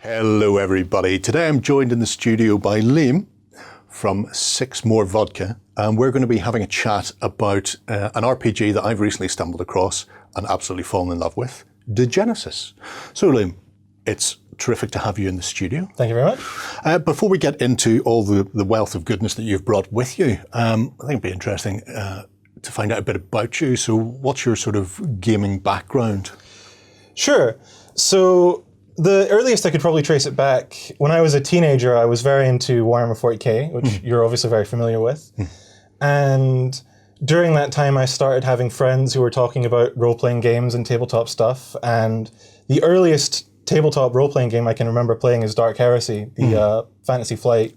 Hello everybody. Today I'm joined in the studio by Liam from SIXMOREVODKA, and we're going to be having a chat about an RPG that I've recently stumbled across and absolutely fallen in love with, Degenesis. So Liam, it's terrific to have you in the studio. Thank you very much. Before we get into all the wealth of goodness that you've brought with you, I think it'd be interesting to find out a bit about you. So what's your sort of gaming background? Sure. So the earliest I could probably trace it back, when I was a teenager, I was very into Warhammer 40k, which you're obviously very familiar with. And during that time, I started having friends who were talking about role-playing games and tabletop stuff. And the earliest tabletop role-playing game I can remember playing is Dark Heresy, the Fantasy Flight,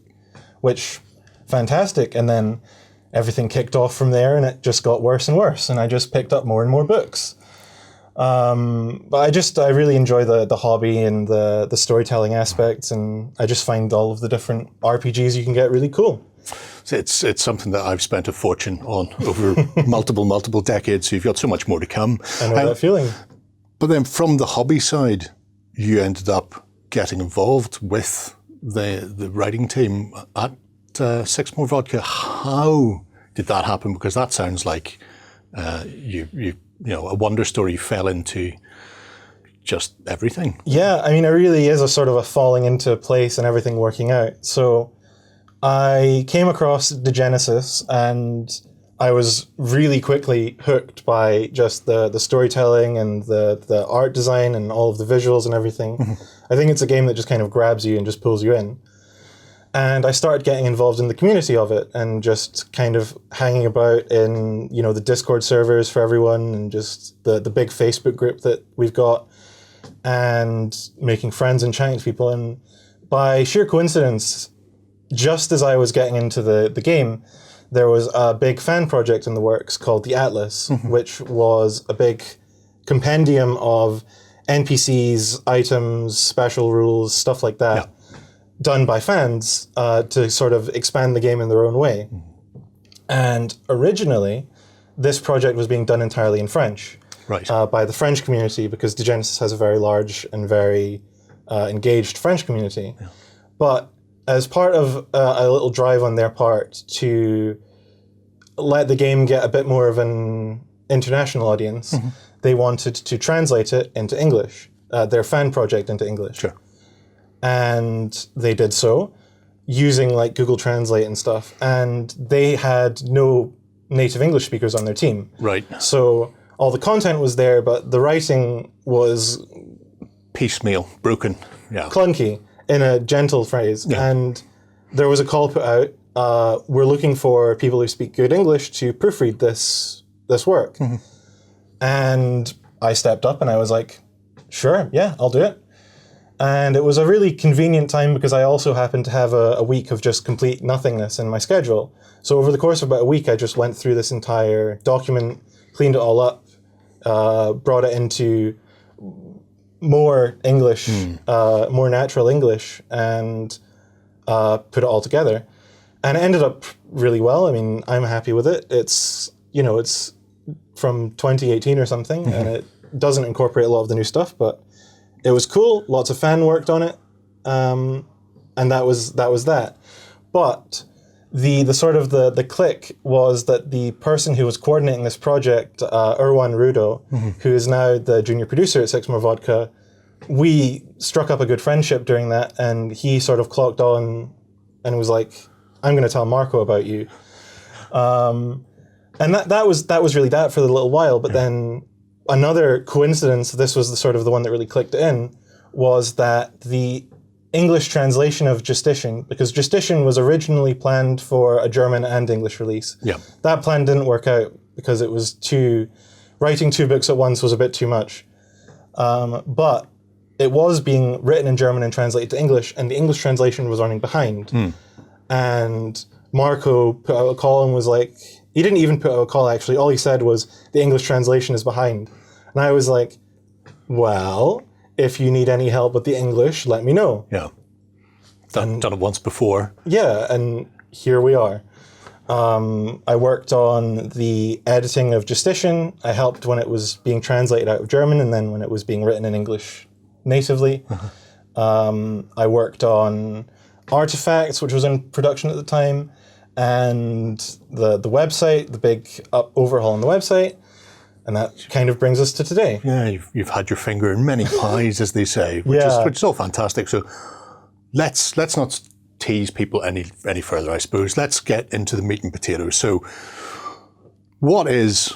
which, fantastic. And then everything kicked off from there, and it just got worse and worse. And I just picked up more and more books. But I really enjoy the hobby and the storytelling aspects, and I just find all of the different RPGs you can get really cool. It's something that I've spent a fortune on over multiple decades, so you've got so much more to come. I know that feeling. But then from the hobby side, you ended up getting involved with the writing team at SIXMOREVODKA. How did that happen? Because that sounds like you know, a wonder story fell into just everything. Yeah, I mean, it really is a sort of a falling into place and everything working out. So I came across Degenesis, and I was really quickly hooked by just the storytelling and the art design and all of the visuals and everything. I think it's a game that just kind of grabs you and just pulls you in. And I started getting involved in the community of it and just kind of hanging about in, you know, the Discord servers for everyone and just the big Facebook group that we've got, and making friends and chatting to people. And by sheer coincidence, just as I was getting into the game, there was a big fan project in the works called the Atlas, which was a big compendium of NPCs, items, special rules, stuff like that. Yeah. Done by fans to sort of expand the game in their own way. And originally, this project was being done entirely in French, right, by the French community, because Degenesis has a very large and very engaged French community. Yeah. But as part of a little drive on their part to let the game get a bit more of an international audience, they wanted to translate it into English, their fan project into English. Sure. And they did so using like Google Translate and stuff. And they had no native English speakers on their team. Right. So all the content was there, but the writing was piecemeal, broken, clunky, in a gentle phrase. Yeah. And there was a call put out, we're looking for people who speak good English to proofread this work. And I stepped up and I was like, sure, yeah, I'll do it. And it was a really convenient time because I also happened to have a week of just complete nothingness in my schedule. So over the course of about a week, I just went through this entire document, cleaned it all up, brought it into more English, more natural English, and put it all together. And it ended up really well. I mean, I'm happy with it. It's, you know, it's from 2018 or something, and it doesn't incorporate a lot of the new stuff, but it was cool. Lots of fan worked on it, and that was that. But the sort of the click was that the person who was coordinating this project, Erwan Rudo, who is now the junior producer at SIXMOREVODKA, we struck up a good friendship during that, and he sort of clocked on and was like, "I'm going to tell Marco about you," and that was really that for a little while. But then, another coincidence, this was the one that really clicked in, was that the English translation of Justician, because Justician was originally planned for a German and English release. Yeah. That plan didn't work out because it was writing two books at once was a bit too much. But it was being written in German and translated to English, and the English translation was running behind. And Marco put out a call and was like, he didn't even put out a call actually, all he said was, the English translation is behind. And I was like, well, if you need any help with the English, let me know. Yeah. Done it once before. Yeah, and here we are. I worked on the editing of Justician. I helped when it was being translated out of German, and then when it was being written in English natively. I worked on Artifacts, which was in production at the time, and the website, the big overhaul on the website. And that kind of brings us to today. Yeah, you've had your finger in many pies, as they say, which is all fantastic. So let's not tease people any further, I suppose. Let's get into the meat and potatoes. So what is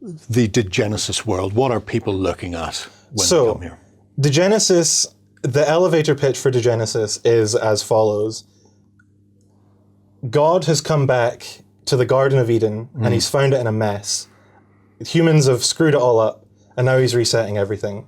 the Degenesis world? What are people looking at when they come here? Degenesis, the elevator pitch for Degenesis is as follows. God has come back to the Garden of Eden and he's found it in a mess. Humans have screwed it all up, and now he's resetting everything.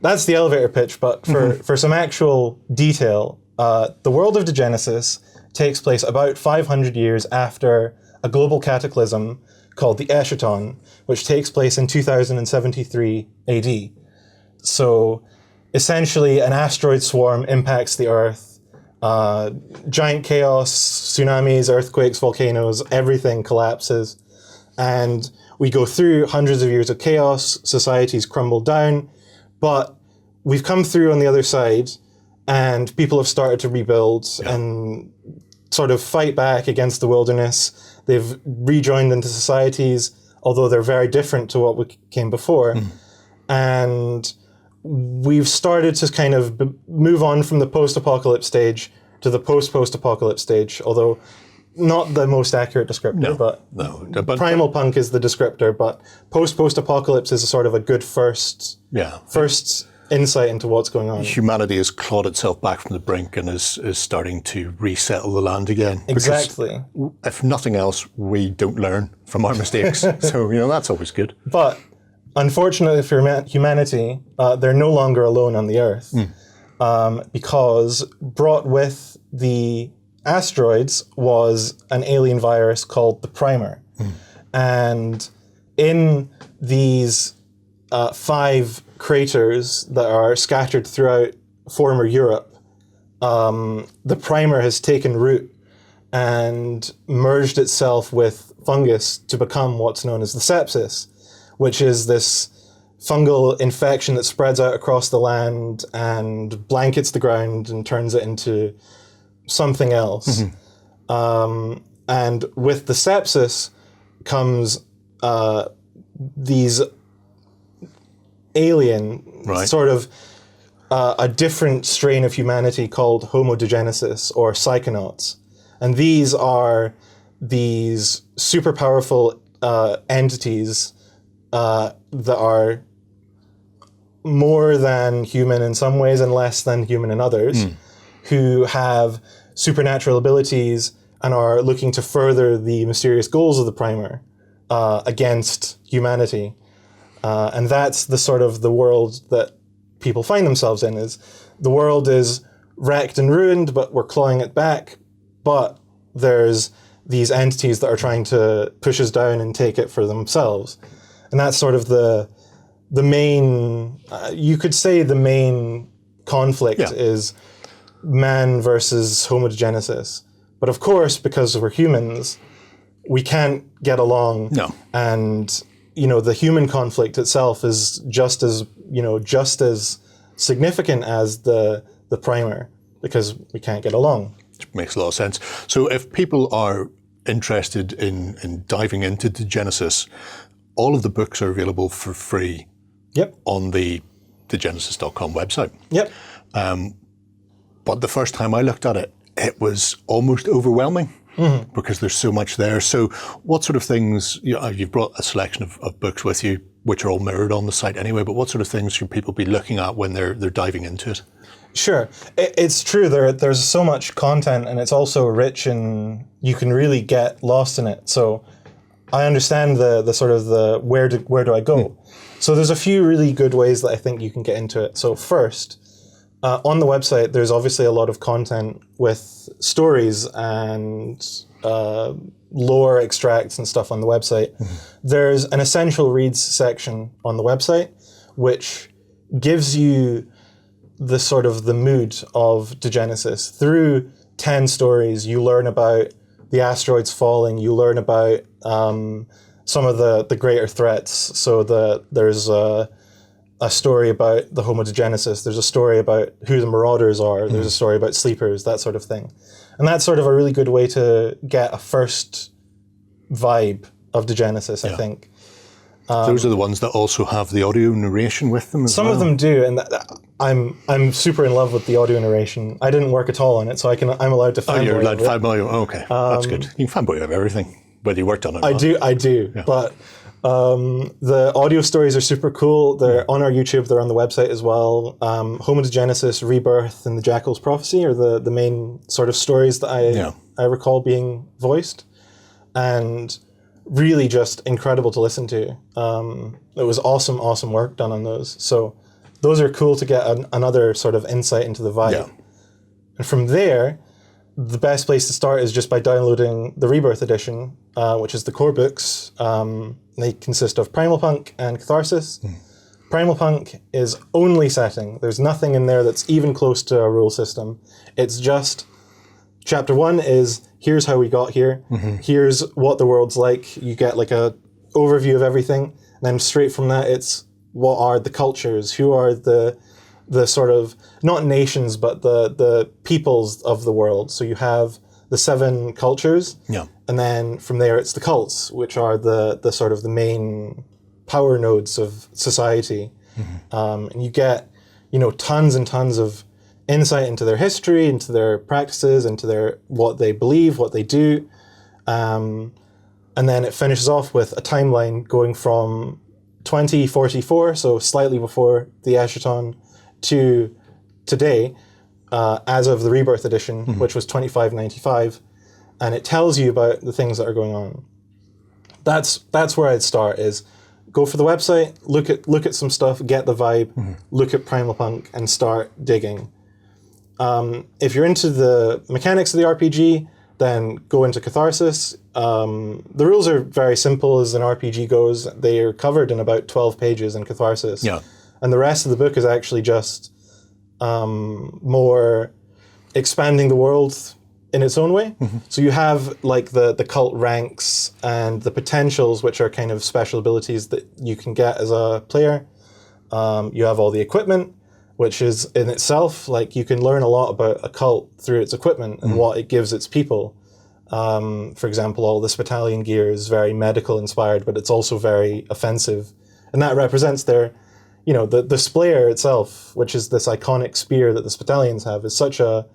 That's the elevator pitch, but for some actual detail, the world of Degenesis takes place about 500 years after a global cataclysm called the Eschaton, which takes place in 2073 AD. So essentially, an asteroid swarm impacts the Earth, giant chaos, tsunamis, earthquakes, volcanoes, everything collapses, and we go through hundreds of years of chaos, societies crumble down, but we've come through on the other side and people have started to rebuild and sort of fight back against the wilderness. They've rejoined into societies, although they're very different to what we came before. And we've started to kind of move on from the post-apocalypse stage to the post-post-apocalypse stage, although not the most accurate descriptor, but Primal Punk is the descriptor, but post-apocalypse is a sort of a good first insight into what's going on. Humanity has clawed itself back from the brink and is starting to resettle the land again. Exactly. Because if nothing else, we don't learn from our mistakes. So, that's always good. But unfortunately for humanity, they're no longer alone on the Earth because brought with the asteroids was an alien virus called the Primer. And in these 5 craters that are scattered throughout former Europe, the Primer has taken root and merged itself with fungus to become what's known as the sepsis, which is this fungal infection that spreads out across the land and blankets the ground and turns it into something else. And with the sepsis comes these alien, sort of a different strain of humanity called Homo Degenesis or psychonauts. And these are these super powerful entities that are more than human in some ways and less than human in others, who have supernatural abilities and are looking to further the mysterious goals of the Primer against humanity. And that's the sort of the world that people find themselves in. Is the world is wrecked and ruined, but we're clawing it back. But there's these entities that are trying to push us down and take it for themselves. And that's sort of the main, you could say the main conflict is man versus Homo Degenesis. But of course, because we're humans, we can't get along. No. And, the human conflict itself is just as significant as the Primer, because we can't get along. Which makes a lot of sense. So if people are interested in diving into Degenesis, all of the books are available for free on the Degenesis.com website. But the first time I looked at it, it was almost overwhelming because there's so much there. So what sort of things, you've brought a selection of books with you, which are all mirrored on the site anyway, but what sort of things should people be looking at when they're diving into it? Sure. It's true. There's so much content, and it's also rich, and you can really get lost in it. So I understand the sort of the where do I go? So there's a few really good ways that I think you can get into it. So first, on the website, there's obviously a lot of content with stories and lore extracts and stuff on the website. There's an essential reads section on the website, which gives you the sort of the mood of Degenesis. Through 10 stories, you learn about the asteroids falling, you learn about some of the greater threats. So there's a story about the Homo Degenesis. There's a story about who the Marauders are. There's a story about sleepers, that sort of thing. And that's sort of a really good way to get a first vibe of Degenesis, I think. Those are the ones that also have the audio narration with them as Some well. of them do, and I'm super in love with the audio narration. I didn't work at all on it, so I'm allowed to fanboy. Oh, you're allowed over it. fanboy. Oh, okay, that's good. You can fanboy over everything, whether you worked on it or not. I do. Yeah. But the audio stories are super cool. They're on our YouTube. They're on the website as well. Homo Degenesis, Rebirth, and the Jackal's Prophecy are the main sort of stories that I recall being voiced, and really just incredible to listen to. It was awesome work done on those. So those are cool to get another sort of insight into the vibe. Yeah. And from there, the best place to start is just by downloading the Rebirth edition, which is the core books. They consist of Primal Punk and Catharsis. Primal Punk is only setting. There's nothing in there that's even close to a rule system. It's just chapter 1 is here's how we got here. Here's what the world's like. You get like a overview of everything. And then straight from that, it's what are the cultures? Who are the sort of, not nations, but the peoples of the world. So you have the 7 cultures. Yeah. And then from there, it's the cults, which are the sort of the main power nodes of society. And you get, tons and tons of insight into their history, into their practices, into what they believe, what they do. And then it finishes off with a timeline going from 2044, so slightly before the Eschaton, to today, as of the Rebirth edition, which was 2595, and it tells you about the things that are going on. That's where I'd start, is go for the website, look at some stuff, get the vibe, look at Primal Punk, and start digging. If you're into the mechanics of the RPG, then go into Catharsis. The rules are very simple as an RPG goes. They are covered in about 12 pages in Catharsis. Yeah. And the rest of the book is actually just more expanding the world in its own way. So you have like the cult ranks and the potentials, which are kind of special abilities that you can get as a player. You have all the equipment, which is in itself, like you can learn a lot about a cult through its equipment and what it gives its people. For example, all this battalion gear is very medical inspired, but it's also very offensive. And that represents their, the Splayer itself, which is this iconic spear that the Spitalians have, is such a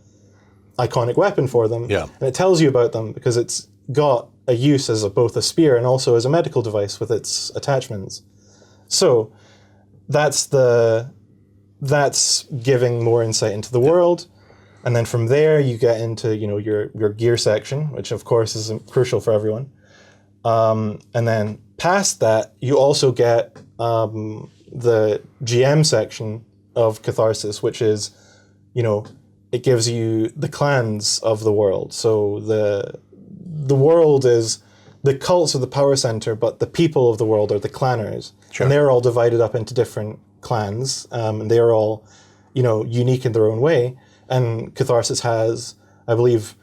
iconic weapon for them. Yeah. And it tells you about them because it's got a use as both a spear and also as a medical device with its attachments. So that's giving more insight into the world. And then from there, you get into, your gear section, which of course is crucial for everyone. And then past that, you also get the GM section of Catharsis, which is, it gives you the clans of the world. So the world is, the cults are the power center, but the people of the world are the clanners. Sure. And they're all divided up into different clans, and they're all, unique in their own way. And Catharsis has, I believe,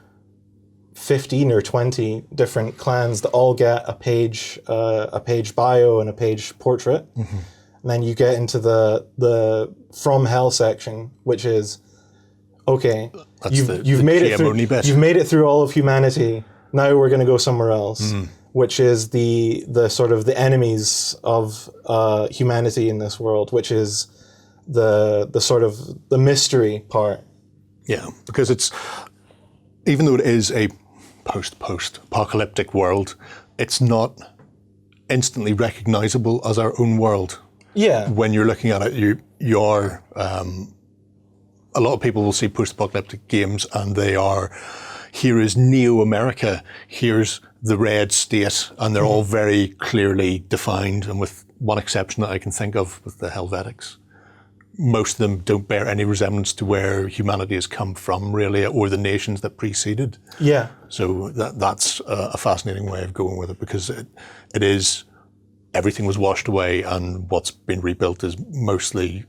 15 or 20 different clans that all get a page bio and a page portrait. And then you get into the From Hell section, which is, okay, you've made it through all of humanity. Now we're going to go somewhere else, which is the sort of the enemies of humanity in this world, which is the sort of the mystery part. Yeah, because it's, even though it is a post-apocalyptic world, it's not instantly recognizable as our own world. Yeah. When you're looking at it, you're a lot of people will see post-apocalyptic games and they are, here is Neo-America, here's the Red State, and they're all very clearly defined, and with one exception that I can think of, with the Helvetics. Most of them don't bear any resemblance to where humanity has come from, really, or the nations that preceded. Yeah. So that's a fascinating way of going with it, because it is, everything was washed away and what's been rebuilt is mostly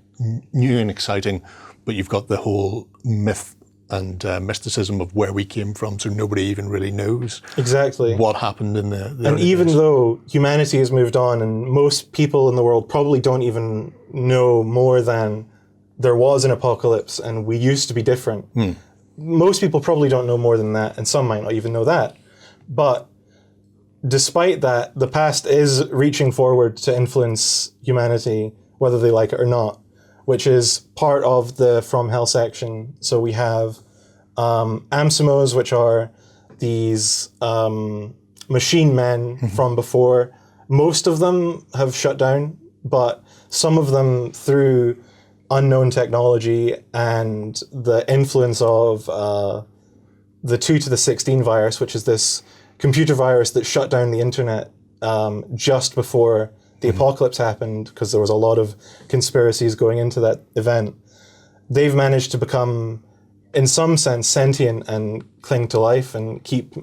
new and exciting, but you've got the whole myth and mysticism of where we came from, so nobody even really knows exactly what happened in the and early even days. though humanity has moved on, and most people in the world probably don't even know more than there was an apocalypse and we used to be different. Most people probably don't know more than that, and some might not even know that. But despite that, the past is reaching forward to influence humanity, whether they like it or not, which is part of the From Hell section. So we have Amsimos, which are these machine men from before. Most of them have shut down, but some of them, through unknown technology and the influence of the 2 to the 16 virus, which is this computer virus that shut down the internet just before the apocalypse happened, because there was a lot of conspiracies going into that event. They've managed to become, in some sense, sentient and cling to life and keep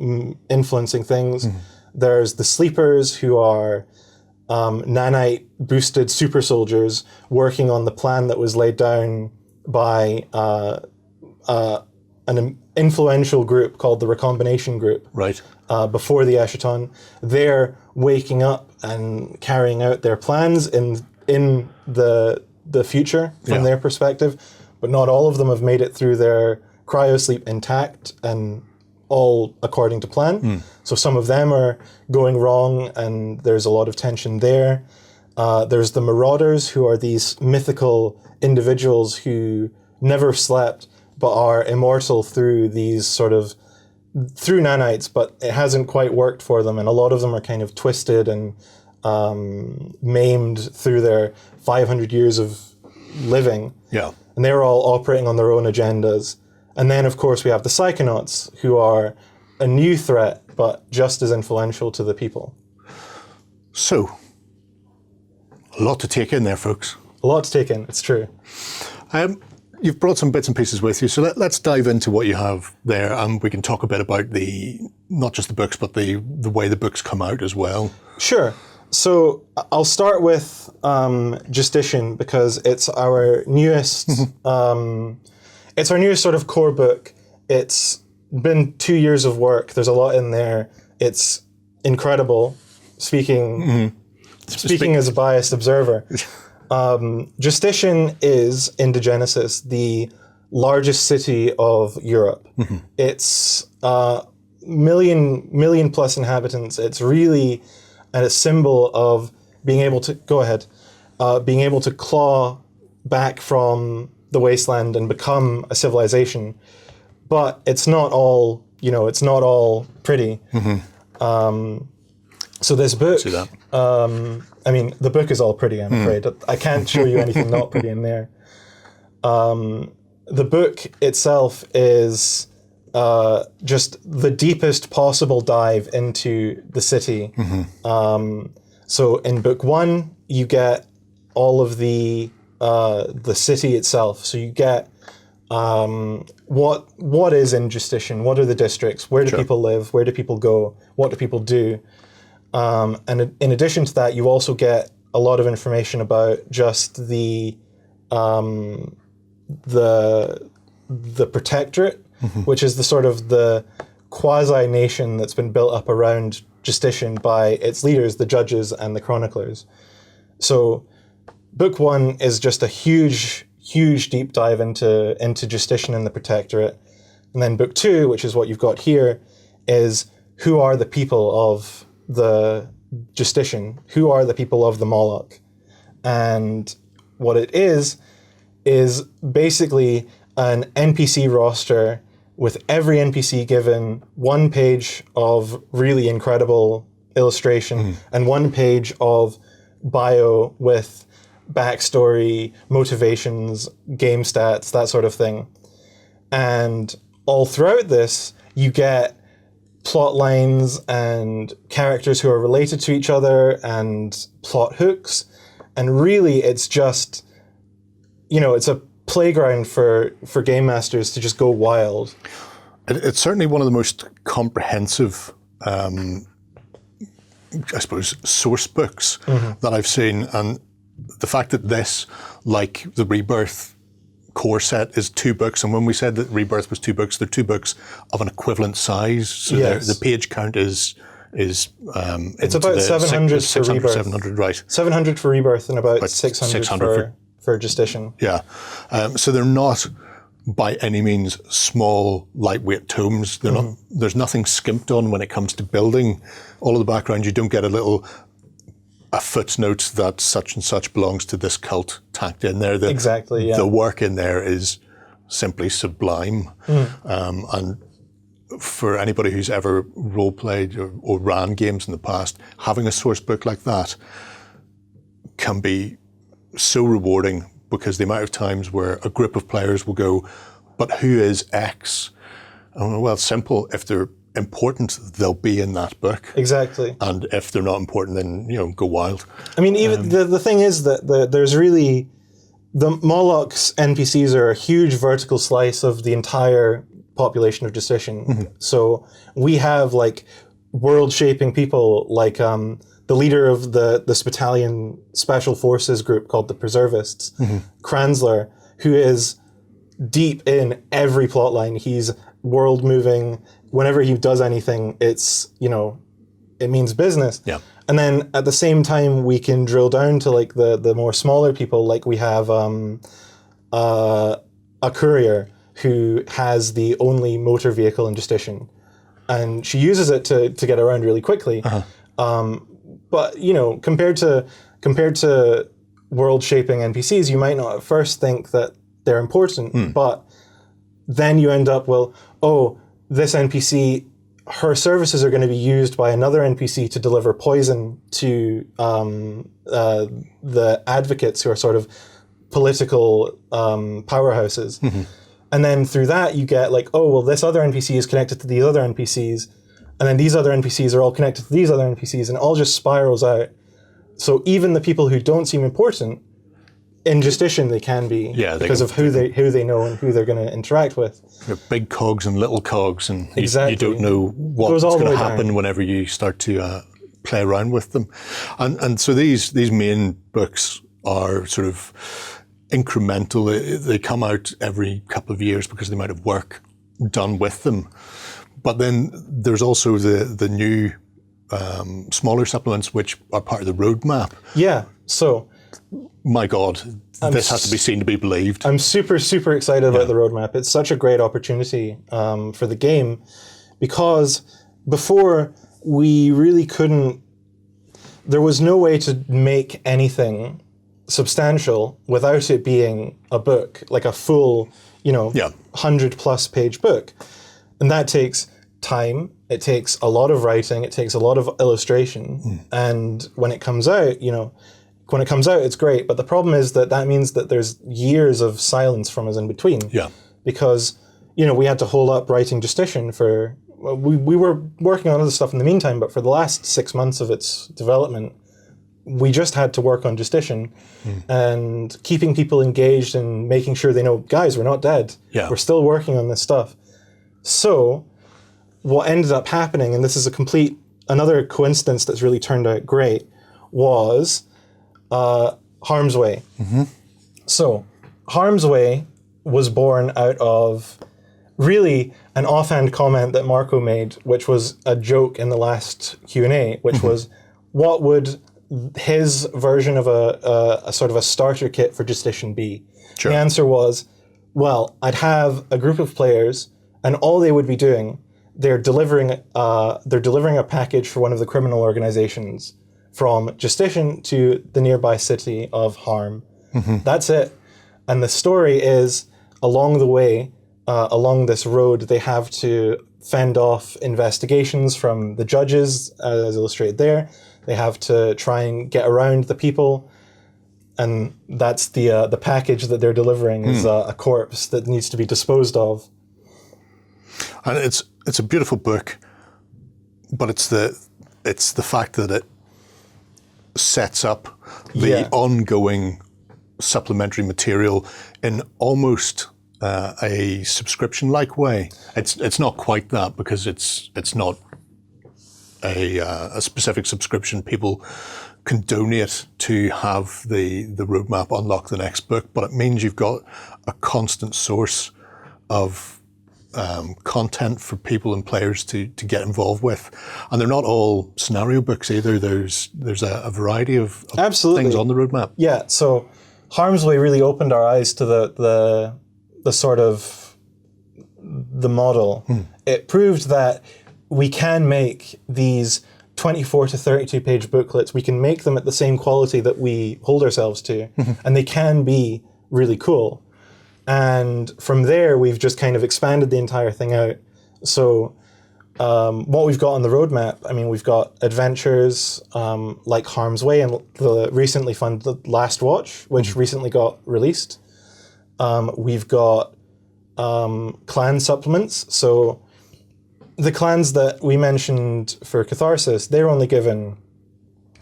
influencing things. There's the Sleepers, who are nanite boosted super soldiers working on the plan that was laid down by an influential group called the Recombination Group. Right. Before the Eschaton. They're waking up and carrying out their plans in the future from their perspective, but not all of them have made it through their cryosleep intact and all according to plan. So some of them are going wrong, and there's a lot of tension there. There's the Marauders, who are these mythical individuals who never slept but are immortal through these sort of through nanites, but it hasn't quite worked for them, and a lot of them are kind of twisted and maimed through their 500 years of living. Yeah. And they're all operating on their own agendas. And then, of course, we have the Psychonauts, who are a new threat, but just as influential to the people. So, a lot to take in there, folks. A lot to take in, it's true. You've brought some bits and pieces with you, so let's dive into what you have there, and we can talk a bit about not just the books, but the way the books come out as well. Sure. So I'll start with Justician, because it's our newest. It's our newest sort of core book. It's been 2 years of work. There's a lot in there. It's incredible. Speaking as a biased observer. Justician is, in Degenesis, the largest city of Europe. It's million plus inhabitants. It's really a symbol of being able to being able to claw back from the wasteland and become a civilization. But it's not all, it's not all pretty. So this book, See that? The book is all pretty, I'm afraid. I can't show you anything not pretty in there. The book itself is just the deepest possible dive into the city. So in book 1, you get all of the city itself. So you get what is in Justician, what are the districts, where do people live, where do people go, what do people do. And in addition to that, you also get a lot of information about just the protectorate, which is the sort of the quasi-nation that's been built up around Justician by its leaders, the judges and the chroniclers. So book 1 is just a huge deep dive into Justician and the protectorate. And then book 2, which is what you've got here, is who are the people of the Justician, who are the people of the Moloch. And what it is basically an NPC roster with every NPC given 1 page of really incredible illustration and 1 page of bio with backstory, motivations, game stats, that sort of thing. And all throughout this, you get plot lines and characters who are related to each other and plot hooks. And really, it's just, it's a playground for game masters to just go wild. It's certainly one of the most comprehensive, I suppose, source books that I've seen. And the fact that this, like the Rebirth core set is 2 books, and when we said that Rebirth was 2 books, they're 2 books of an equivalent size. So the page count is it's about 700 for Rebirth. 700, right? 700 for Rebirth and about 600 for Justician. Yeah, so they're not by any means small, lightweight tomes. They're not. There's nothing skimped on when it comes to building. All of the background, you don't get a footnote that such and such belongs to this cult tacked in there. Exactly, yeah. The work in there is simply sublime. And for anybody who's ever role-played or ran games in the past, having a source book like that can be so rewarding, because the amount of times where a group of players will go, but who is X? Well, it's simple. If they're important, they'll be in that book. Exactly. And if they're not important, then go wild. I mean, even the thing is that there's really the Moloch's NPCs are a huge vertical slice of the entire population of Justician. So we have like world-shaping people, like the leader of this battalion special forces group called the Preservists, Kranzler, who is deep in every plotline. He's world-moving. Whenever he does anything, it's, it means business. Yeah. And then at the same time, we can drill down to like the more smaller people. Like we have a courier who has the only motor vehicle in Justician, and she uses it to get around really quickly. But compared to world-shaping NPCs, you might not at first think that they're important, but then you end up, this NPC, her services are going to be used by another NPC to deliver poison to the advocates, who are sort of political powerhouses. And then through that, you get like, this other NPC is connected to these other NPCs, and then these other NPCs are all connected to these other NPCs, and it all just spirals out. So even the people who don't seem important, in Justician they can be, because of who they know and who they're going to interact with. Big cogs and little cogs, and exactly. you don't know what's going to happen whenever you start to play around with them. And so these main books are sort of incremental. They come out every couple of years because of the amount of work done with them. But then there's also the new smaller supplements, which are part of the roadmap. Yeah, so... My God, this has to be seen to be believed. I'm super, super excited about the roadmap. It's such a great opportunity for the game, because before we really couldn't, there was no way to make anything substantial without it being a book, like a full, 100+ page book. And that takes time. It takes a lot of writing. It takes a lot of illustration. And when it comes out, it's great. But the problem is that means that there's years of silence from us in between. Yeah. Because, we had to hold up writing Justician for... We were working on other stuff in the meantime, but for the last 6 months of its development, we just had to work on Justician and keeping people engaged and making sure they know, guys, we're not dead. Yeah. We're still working on this stuff. So what ended up happening, and this is another coincidence that's really turned out great, was... Harm's Way. So, Harm's Way was born out of really an offhand comment that Marco made, which was a joke in the last Q&A, which was, what would his version of a sort of a starter kit for Justician be? Sure. The answer was, I'd have a group of players, and all they would be doing, they're delivering a package for one of the criminal organizations from Justician to the nearby city of Harm. That's it. And the story is, along the way, along this road, they have to fend off investigations from the judges, as illustrated there. They have to try and get around the people. And that's the package that they're delivering is a corpse that needs to be disposed of. And it's a beautiful book, but it's the fact that it sets up the ongoing supplementary material in almost a subscription-like way. It's not quite that, because it's not a specific subscription. People can donate to have the roadmap unlock the next book, but it means you've got a constant source of content for people and players to get involved with. And they're not all scenario books either. There's a variety of things on the roadmap. Yeah, so Harm's Way really opened our eyes to the sort of the model. It proved that we can make these 24 to 32 page booklets. We can make them at the same quality that we hold ourselves to, and they can be really cool. And from there, we've just kind of expanded the entire thing out. So what we've got on the roadmap, I mean, we've got adventures like Harm's Way and the recently funded Last Watch, which recently got released. We've got clan supplements. So the clans that we mentioned for Catharsis, they're only given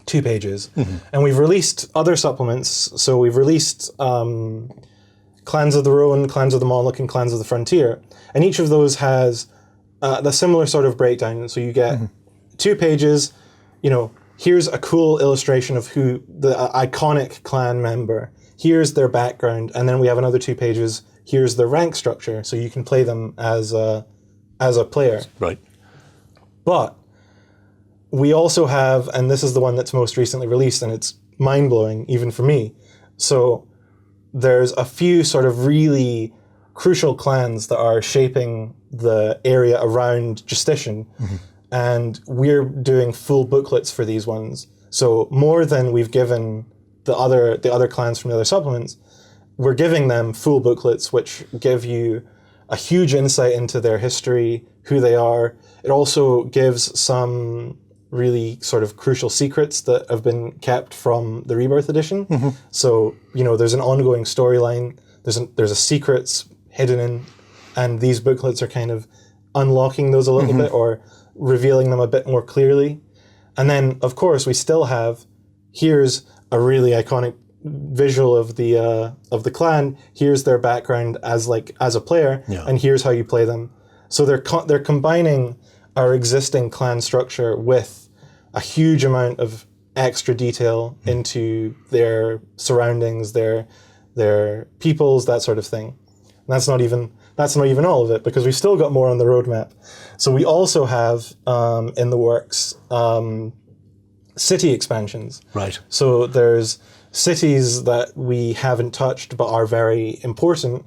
2 pages. And we've released other supplements. So we've released Clans of the Rowan, Clans of the Moloch, and Clans of the Frontier. And each of those has the similar sort of breakdown. So you get 2 pages, here's a cool illustration of who the iconic clan member. Here's their background. And then we have another 2 pages. Here's the rank structure. So you can play them as a player. Right. But we also have, and this is the one that's most recently released, and it's mind-blowing even for me. So there's a few sort of really crucial clans that are shaping the area around Justician, and we're doing full booklets for these ones. So more than we've given the other clans from the other supplements, we're giving them full booklets which give you a huge insight into their history, who they are. It also gives some really sort of crucial secrets that have been kept from the Rebirth edition. So, there's an ongoing storyline, there's a secrets hidden in, and these booklets are kind of unlocking those a little bit or revealing them a bit more clearly. And then, of course, we still have, here's a really iconic visual of the clan, here's their background as a player, and here's how you play them. So they're combining our existing clan structure with a huge amount of extra detail into their surroundings, their peoples, that sort of thing. And that's not even all of it, because we've still got more on the roadmap. So we also have in the works city expansions. Right. So there's cities that we haven't touched but are very important.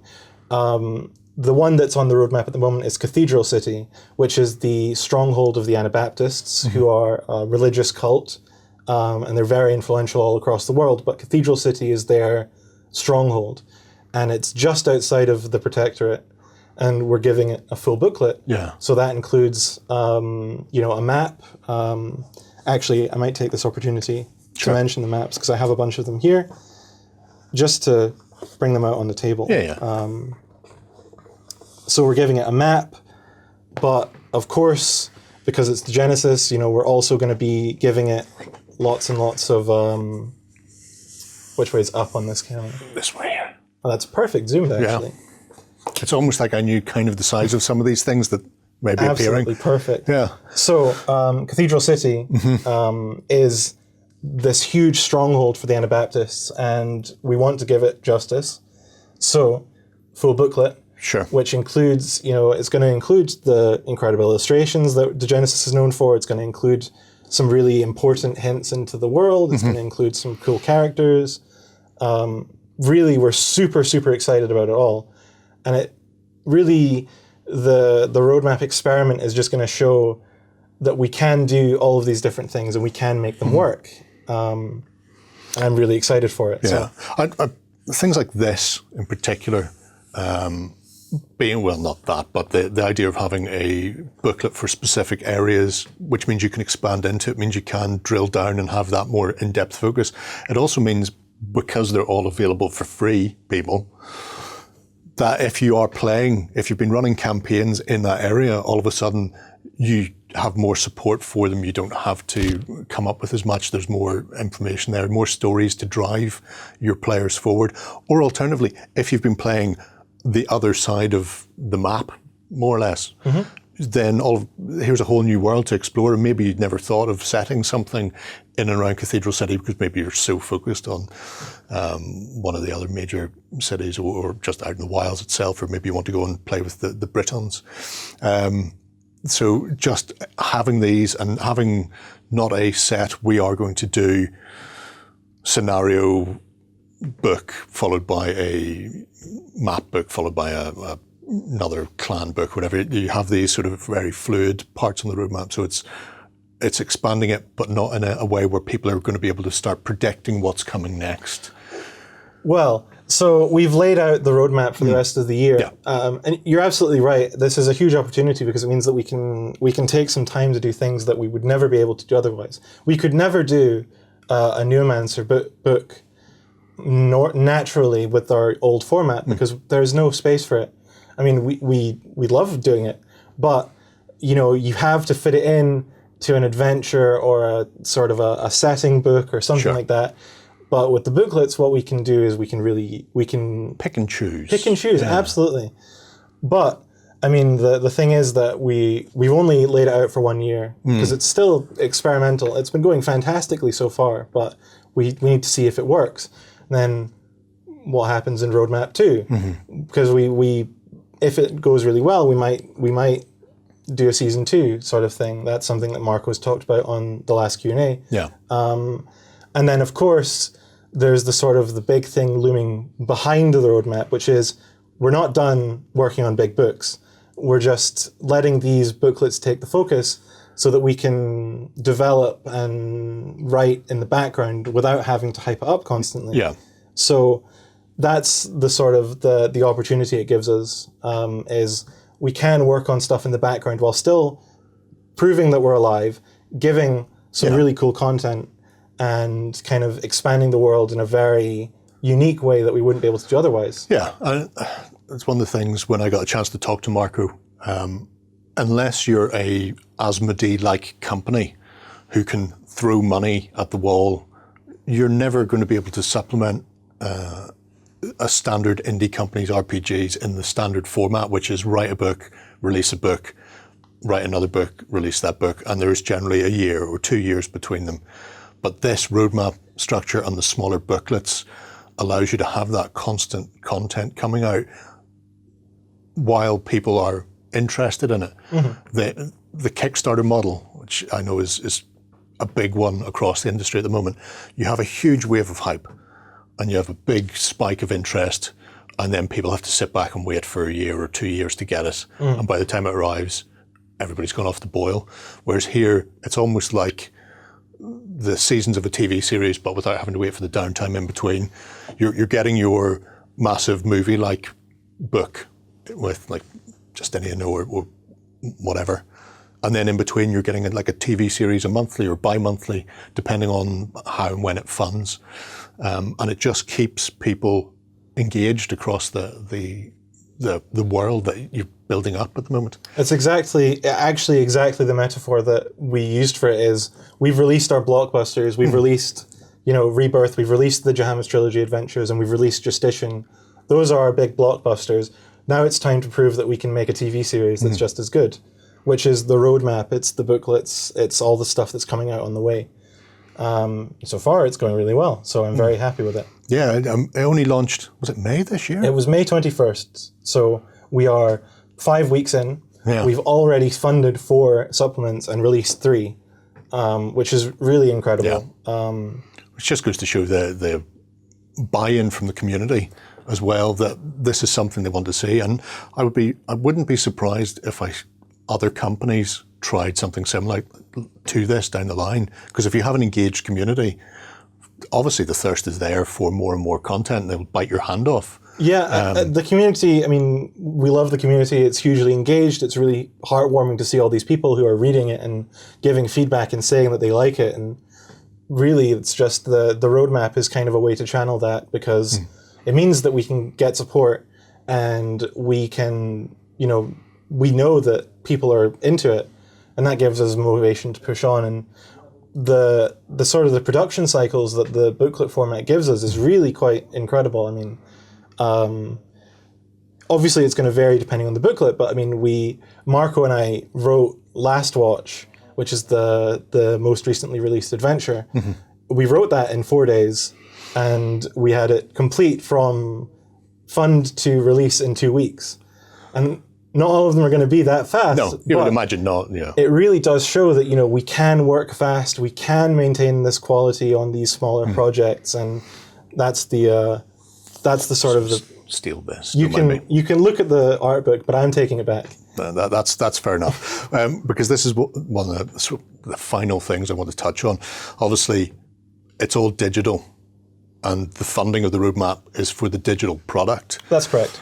The one that's on the roadmap at the moment is Cathedral City, which is the stronghold of the Anabaptists, who are a religious cult, and they're very influential all across the world. But Cathedral City is their stronghold, and it's just outside of the Protectorate, and we're giving it a full booklet. Yeah. So that includes, a map. Actually, I might take this opportunity to mention the maps, because I have a bunch of them here, just to bring them out on the table. So we're giving it a map, but of course, because it's Degenesis, we're also going to be giving it lots and lots of, which way is up on this camera? This way. Oh, that's perfect zoomed, actually. Yeah. It's almost like I knew kind of the size of some of these things that may be appearing. Absolutely perfect. Yeah. So Cathedral City is this huge stronghold for the Anabaptists, and we want to give it justice. So, full booklet. Sure. Which includes, it's going to include the incredible illustrations that Degenesis is known for. It's going to include some really important hints into the world. It's going to include some cool characters. Really, we're super, super excited about it all. And it really, the roadmap experiment is just going to show that we can do all of these different things and we can make them work. And I'm really excited for it. Yeah. So. Things like this in particular, not that, but the idea of having a booklet for specific areas, which means you can expand into it, means you can drill down and have that more in-depth focus. It also means, because they're all available for free, people, that if you've been running campaigns in that area, all of a sudden you have more support for them. You don't have to come up with as much. There's more information there, more stories to drive your players forward. Or alternatively, if you've been playing the other side of the map, more or less, then here's a whole new world to explore, and maybe you'd never thought of setting something in and around Cathedral City because maybe you're so focused on one of the other major cities, or just out in the wilds itself, or maybe you want to go and play with the Britons. So just having these and having not a set, we are going to do scenario book followed by a map book followed by another clan book, whatever. You have these sort of very fluid parts on the roadmap, so it's expanding it, but not in a way where people are going to be able to start predicting what's coming next. Well, so we've laid out the roadmap for the rest of the year, and you're absolutely right. This is a huge opportunity because it means that we can take some time to do things that we would never be able to do otherwise. We could never do a Neuromancer book naturally with our old format because there's no space for it. I mean, we love doing it, but you have to fit it in to an adventure or a sort of a setting book or something like that. But with the booklets, what we can do is we can pick and choose. Absolutely. But I mean, the thing is that we've only laid it out for 1 year because it's still experimental. It's been going fantastically so far, but we need to see if it works. And then what happens in roadmap 2? Because we if it goes really well, we might do a season 2 sort of thing. That's something that Marco's talked about on the last Q&A. Yeah. And then of course there's the big thing looming behind the roadmap, which is we're not done working on big books. We're just letting these booklets take the focus so that we can develop and write in the background without having to hype it up constantly. Yeah. So that's the opportunity it gives us, is we can work on stuff in the background while still proving that we're alive, giving some really cool content, and kind of expanding the world in a very unique way that we wouldn't be able to do otherwise. Yeah, it's one of the things when I got a chance to talk to Marco, unless you're a Asmodee-like company who can throw money at the wall, you're never going to be able to supplement a standard indie company's RPGs in the standard format, which is write a book, release a book, write another book, release that book, and there's generally a year or 2 years between them. But this roadmap structure and the smaller booklets allows you to have that constant content coming out while people are interested in it. The Kickstarter model, which I know is a big one across the industry at the moment, you have a huge wave of hype and you have a big spike of interest, and then people have to sit back and wait for a year or 2 years to get it. And by the time it arrives, everybody's gone off the boil. Whereas here, it's almost like the seasons of a TV series, but without having to wait for the downtime in between. You're getting your massive movie-like book with like Justician or whatever. And then in between, you're getting like a TV series, a monthly or bi-monthly, depending on how and when it funds. And it just keeps people engaged across the world that you're building up at the moment. It's exactly the metaphor that we used for it is we've released our blockbusters, we've released, Rebirth, we've released the Jahamis Trilogy Adventures, and we've released Justician. Those are our big blockbusters. Now it's time to prove that we can make a TV series that's just as good, which is the roadmap, it's the booklets, it's all the stuff that's coming out on the way. So far, it's going really well, so I'm very happy with it. Yeah, it only launched, was it May this year? It was May 21st, so we are 5 weeks in. Yeah. We've already funded 4 supplements and released 3, which is really incredible. Which just goes to show the buy-in from the community as well, that this is something they want to see. And I wouldn't be surprised if other companies tried something similar to this down the line, because if you have an engaged community, obviously the thirst is there for more and more content, and they'll bite your hand off. Yeah, the community, I mean, we love the community. It's hugely engaged. It's really heartwarming to see all these people who are reading it and giving feedback and saying that they like it. And really, it's just the roadmap is kind of a way to channel that, because it means that we can get support and we can, we know that people are into it, and that gives us motivation to push on. And the sort of the production cycles that the booklet format gives us is really quite incredible. I mean, obviously it's going to vary depending on the booklet, but I mean, Marco and I wrote Last Watch, which is the most recently released adventure. We wrote that in 4 days, and we had it complete from fund to release in 2 weeks. And not all of them are going to be that fast. No, you would imagine not, yeah. It really does show that, we can work fast, we can maintain this quality on these smaller projects, and that's the sort of the... Steal this. You can look at the art book, but I'm taking it back. That's fair enough. Because this is one of the final things I want to touch on. Obviously, it's all digital, and the funding of the roadmap is for the digital product. That's correct.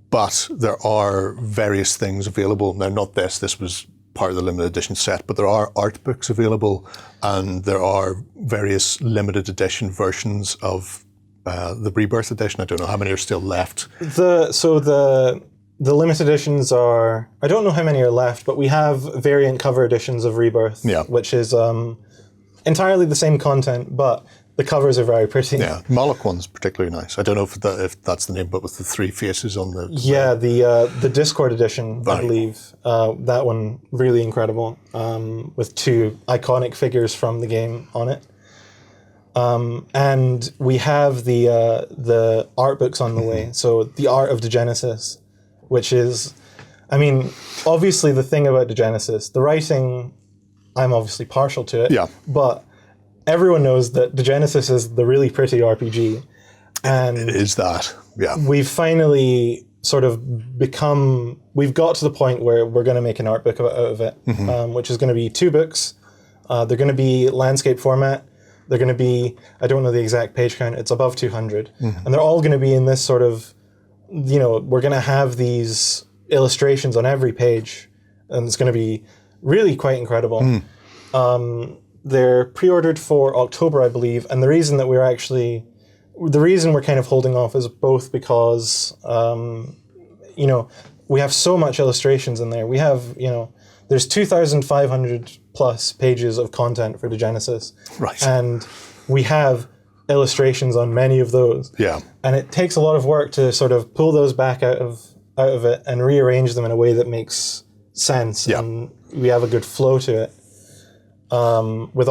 But there are various things available. Now, not this was part of the limited edition set, but there are art books available, and there are various limited edition versions of the Rebirth edition. I don't know how many are still left. The limited editions are, I don't know how many are left, but we have variant cover editions of Rebirth, which is entirely the same content, but the covers are very pretty. Yeah, Moloch one's particularly nice. I don't know if that's the name, but with the 3 faces on the... Yeah, the Discord edition, I believe. That one, really incredible, with 2 iconic figures from the game on it. And we have the art books on the way. So the Art of Degenesis, which is, I mean, obviously the thing about Degenesis, the writing, I'm obviously partial to it. Yeah. But everyone knows that Degenesis is the really pretty RPG. And it is that, yeah. We've finally sort of we've got to the point where we're going to make an art book out of it, which is going to be 2 books. They're going to be landscape format. They're going to be, I don't know the exact page count, it's above 200. And they're all going to be in this sort of, we're going to have these illustrations on every page, and it's going to be really quite incredible. They're pre-ordered for October, I believe, and the reason we're kind of holding off is both because, we have so much illustrations in there. We have, there's 2,500 plus pages of content for Degenesis. Right. And we have illustrations on many of those. Yeah. And it takes a lot of work to sort of pull those back out of it and rearrange them in a way that makes sense. Yeah. And we have a good flow to it. That's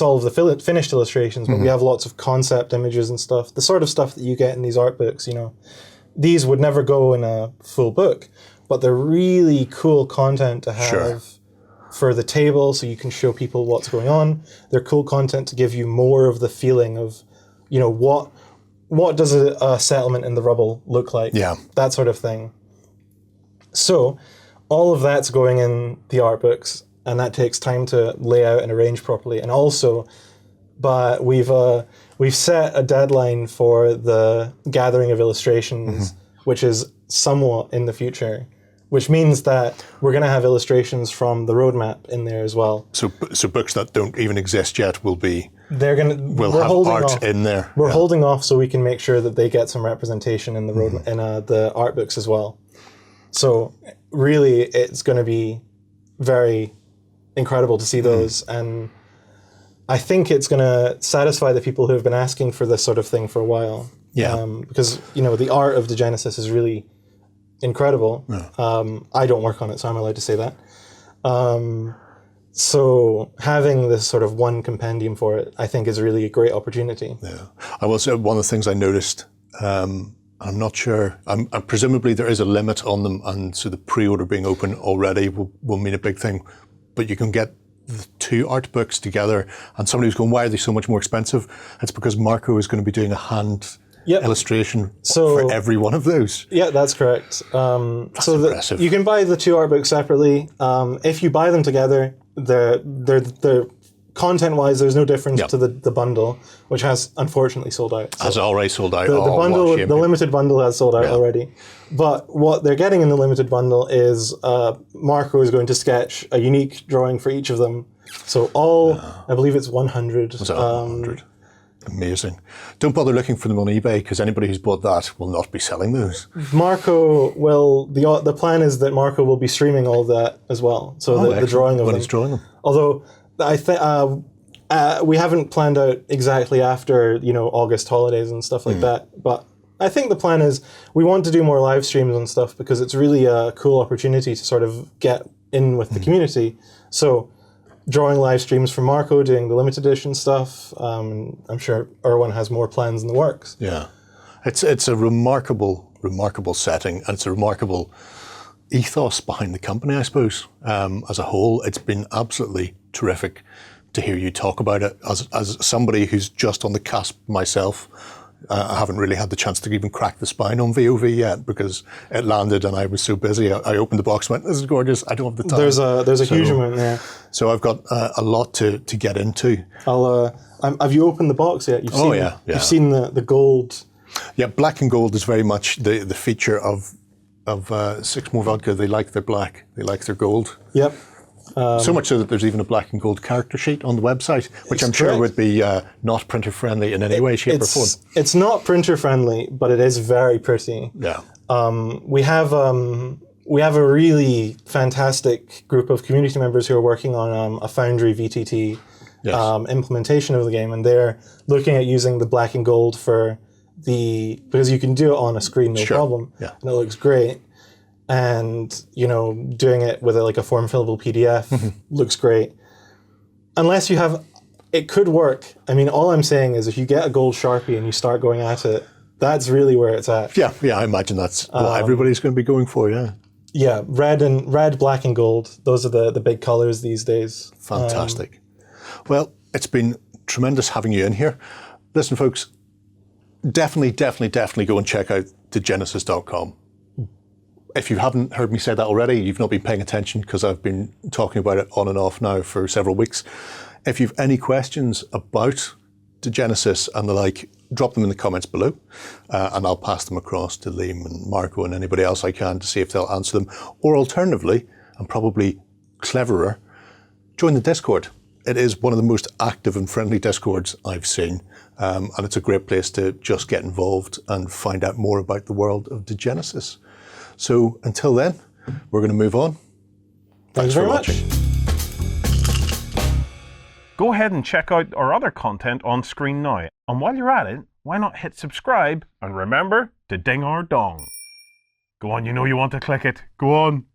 all of the finished illustrations, but we have lots of concept images and stuff, the sort of stuff that you get in these art books. These would never go in a full book, but they're really cool content to have for the table, so you can show people what's going on. They're cool content to give you more of the feeling of, what does a settlement in the rubble look like? Yeah. That sort of thing. So all of that's going in the art books, and that takes time to lay out and arrange properly. And also, but we've set a deadline for the gathering of illustrations, which is somewhat in the future, which means that we're going to have illustrations from the roadmap in there as well. So books that don't even exist yet will be... We'll have art in there. We're holding off so we can make sure that they get some representation in the the art books as well. So really, it's going to be very incredible to see those, and I think it's going to satisfy the people who have been asking for this sort of thing for a while. Yeah. Because the art of Degenesis is really incredible. Yeah. I don't work on it, so I'm allowed to say that. So having this sort of one compendium for it, I think, is really a great opportunity. Yeah. I will say one of the things I noticed, I'm not sure, presumably there is a limit on them, and so the pre-order being open already will mean a big thing. But you can get the 2 art books together, and somebody was going, why are they so much more expensive? It's because Marco is going to be doing a hand illustration for every one of those. Yeah, that's correct. That's impressive. You can buy the 2 art books separately. If you buy them together, they're content-wise, there's no difference to the bundle, which has unfortunately sold out. Has already sold out. The limited bundle has sold out already. But what they're getting in the limited bundle is Marco is going to sketch a unique drawing for each of them. So I believe it's 100. Was that 100? Amazing. Don't bother looking for them on eBay, because anybody who's bought that will not be selling those. Marco will, the plan is that Marco will be streaming all of that as well. So the drawing of them. When he's drawing them. Although I think we haven't planned out exactly after August holidays and stuff like that, but I think the plan is we want to do more live streams and stuff because it's really a cool opportunity to sort of get in with the community. So drawing live streams from Marco, doing the limited edition stuff. I'm sure Erwin has more plans in the works. Yeah. It's a remarkable setting, and it's a remarkable ethos behind the company, I suppose. As a whole, it's been absolutely terrific to hear you talk about it. As somebody who's just on the cusp myself, I haven't really had the chance to even crack the spine on VOV yet because it landed and I was so busy. I opened the box and went, this is gorgeous, I don't have the time. There's a huge amount there. So I've got a lot to get into. Have you opened the box yet? You've seen the gold. Yeah, black and gold is very much the feature of SIXMOREVODKA. They like their black, they like their gold. Yep. So much so that there's even a black and gold character sheet on the website, which I'm sure would be not printer friendly in any way, shape, or form. It's not printer friendly, but it is very pretty. Yeah. We have a really fantastic group of community members who are working on a Foundry VTT implementation of the game, and they're looking at using the black and gold because you can do it on a screen, no problem, and it looks great. And, doing it with a form fillable PDF looks great. Unless you have, it could work. I mean, all I'm saying is if you get a gold Sharpie and you start going at it, that's really where it's at. Yeah, I imagine that's what everybody's going to be going for, yeah. Yeah, red, black, and gold. Those are the big colors these days. Fantastic. Well, it's been tremendous having you in here. Listen, folks, definitely go and check out Degenesis.com. If you haven't heard me say that already, you've not been paying attention because I've been talking about it on and off now for several weeks. If you've any questions about Degenesis and the like, drop them in the comments below and I'll pass them across to Liam and Marco and anybody else I can to see if they'll answer them. Or alternatively, and probably cleverer, join the Discord. It is one of the most active and friendly Discords I've seen. And it's a great place to just get involved and find out more about the world of Degenesis. So until then, we're going to move on. Thanks for watching. Go ahead and check out our other content on screen now. And while you're at it, why not hit subscribe and remember to ding our dong. Go on, you know you want to click it. Go on.